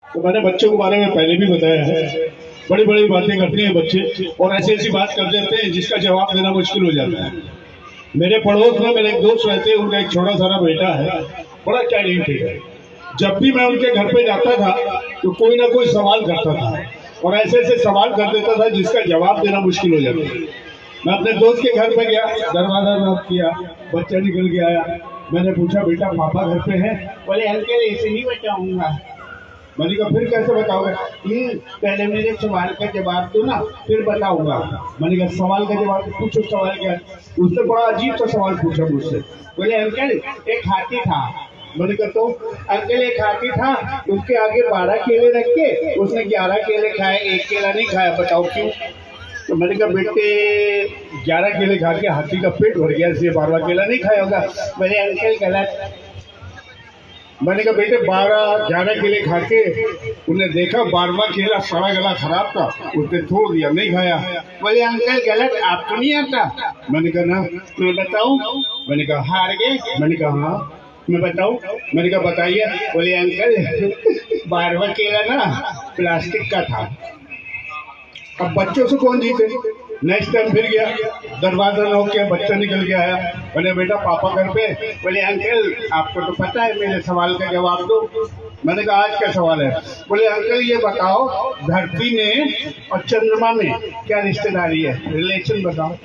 तो मैंने बच्चों के बारे में पहले भी बताया है, बड़ी बड़ी बातें करते हैं बच्चे और ऐसी ऐसी बात कर देते हैं जिसका जवाब देना मुश्किल हो जाता है। मेरे पड़ोस में मेरे एक दोस्त रहते हैं, उनका एक छोटा सारा बेटा है, बड़ा टैलेंटेड है। जब भी मैं उनके घर पे जाता था तो कोई ना कोई सवाल करता था और ऐसे ऐसे सवाल कर देता था जिसका जवाब देना मुश्किल हो जाता था। मैं अपने दोस्त के घर पे गया, दरवाजा नॉक किया, बच्चा निकल के आया। मैंने पूछा, बेटा पापा घर पे हैं? बोले अंकल ऐसे नहीं बताऊंगा। मैंने कहा फिर कैसे बताओगे? पहले मेरे सवाल का जवाब दो ना, फिर बताऊंगा। मैंने कहा सवाल का जवाब पूछो, सवाल क्या है? उसने बड़ा अजीब सा सवाल पूछा मुझसे। बोले अंकल एक हाथी था। मैंने कहा तो? अंकल एक हाथी था, उसके आगे 12 केले रख के उसने 11 केले खाए, एक केला नहीं खाया, बताओ क्यों? तो मैंने कहा बेटे 11 केले खा के हाथी का पेट भर गया, इसलिए 12वां केला नहीं खाया होगा। मैंने अंकल गलत। मैंने कहा बेटे 11 केले खा के उन्हें देखा 12वां केला सारा गला खराब था, उसने छोड़ दिया, नहीं खाया। बोले अंकल गलत, आपको नहीं आता? मैंने कहा ना। मैं बताऊं? मैंने कहा हार गए? मैंने कहा हाँ। मैं बताऊं? मैंने कहा बताइए। बोले अंकल 12वां केला ना प्लास्टिक का था। अब बच्चों से कौन जीते? नेक्स्ट टाइम फिर गया, दरवाजा नॉक किया, बच्चा निकल के आया। मैंने बेटा पापा घर पे? बोले अंकल आपको तो पता है, मेरे सवाल का जवाब दो। मैंने कहा आज क्या सवाल है? बोले अंकल ये बताओ धरती में और चंद्रमा में क्या रिश्तेदारी है, रिलेशन बताओ।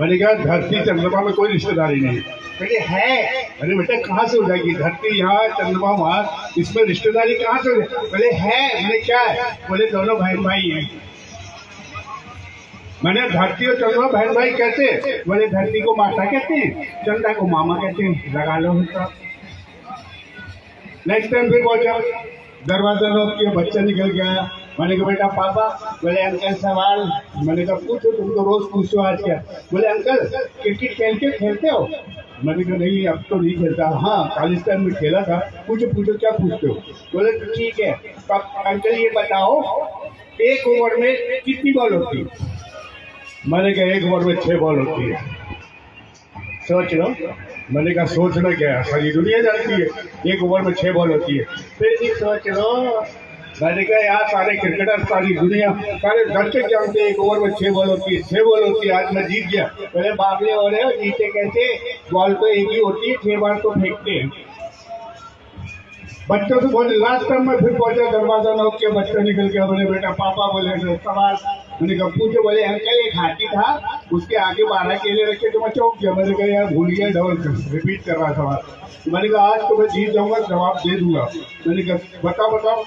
मैंने कहा धरती चंद्रमा में कोई रिश्तेदारी नहीं। बोले है। अरे बेटा कहाँ से हो जाएगी? धरती यहाँ, चंद्रमा वहाँ, इसमें रिश्तेदारी कहाँ से हो जाएगी? बोले है। मैंने क्या है? बोले दोनों बहन भाई हैं। मैंने धरती और चंद्रमा बहन भाई कैसे? बोले धरती को माता कहते हैं, चंद्रमा को मामा कहते हैं, लगा लो हिसाब। नेक्स्ट टाइम फिर पहुंचा, दरवाजा नॉक किया, बच्चा निकल गया। मैंने कहा बेटा पापा? बोले अंकल सवाल। मैंने कहा पूछो, तुम तो रोज पूछो, आज क्या? बोले अंकल क्रिकेट खेलते हो? मैंने कहा नहीं अब तो नहीं खेलता। हाँ कॉलेज टाइम में खेला था। पूछो पूछो क्या पूछते हो? बोले तो ठीक है। अंकल ये बताओ एक ओवर में कितनी बॉल होती है? मैंने कहा एक ओवर में 6 बॉल होती है। सोच लो। मैंने कहा सोचना क्या है, सारी दुनिया जानती है एक ओवर में 6 बॉल होती है, फिर भी सोच लो। मैंने कहा यार सारे क्रिकेटर, सारी दुनिया, सारे दर्शक जानते हैं एक ओवर में 6 बॉल होती है, 6 बॉल होती है। आज मैं जीत गया। पहले बागले हो रहे हो, जीते कैसे? बॉल तो एक ही होती है, 6 बार तो फेंकते हैं। बच्चों से बोले लास्ट टाइम मैं फिर पहुंचा, दरवाजा नॉक किया, बच्चा निकल गया। बोले बेटा पापा? बोले सवाल। मैंने कहा पूछो। बोले अंकल एक हाथी था, उसके आगे 12 केले रखे तो मैं चौंक गया। मैंने कहा यार भूल गया, डबल रिपीट कर रहा सवाल। मैंने कहा आज तो मैं जीत जाऊंगा, जवाब दे दूंगा। मैंने कहा बताओ बताओ।